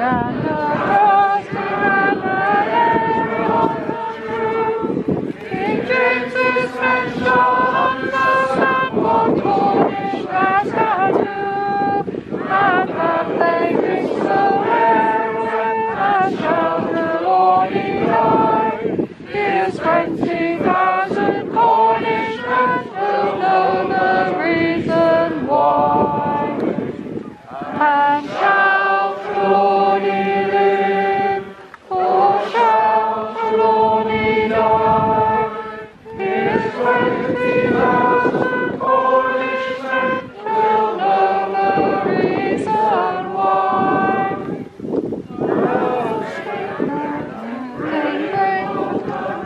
and the frosty and the airy on the tree. King James's men shall understand what Cornish lads can do, and that they drink so well and shall the Lordy die. Here's 20,000 Cornishmen who'll know the reason why. And shall Trelawney live, or shall Trelawney die? Here's 20,000 Cornishmen will know the reason why.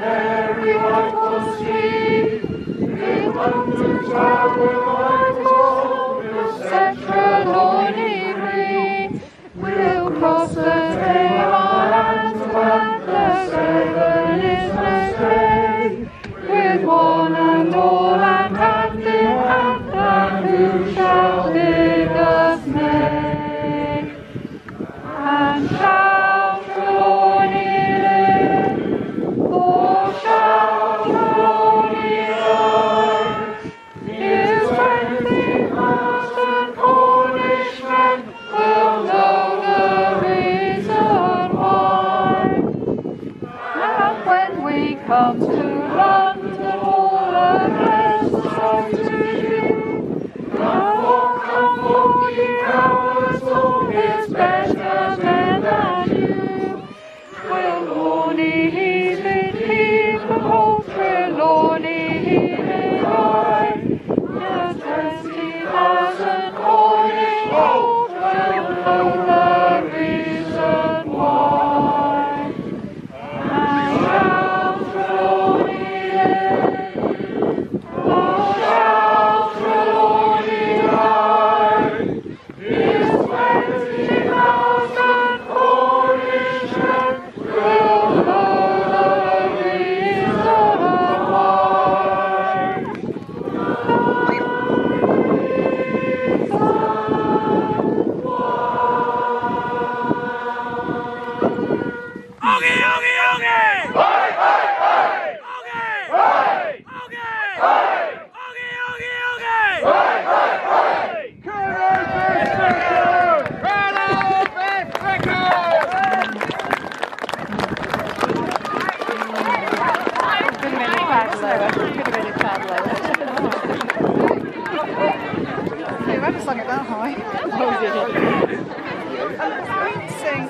Everyone will sleep, in London's tower light will set Trelawney free. We'll cross the Table and the Severn is next day, with one and all and hand in hand, and who shall bid us nay? And shall Trelawney live, or shall Trelawney die? Here's 20,000 Cornishmen will know the reason why. And when we come to London, all the guests to you. Come forth, ye cowards, all his better men than you. Will Trelawney he bid heed, the whole Trelawney he may ride. The 20,000 Cornish folk will know the reason why. And shall Trelawney live, or shall Trelawney die? Here's 20,000 Cornishmen will know the reason why. Oggy, oggy, oggy! Hey, hey, hey! Oggy! Hey! Oggy! Hey! Oggy, oggy, oggy! Hey, hey, hey! Could have been a tad lower. Could have been a tad lower. You haven't sung it that high. Oh, did it? Sing.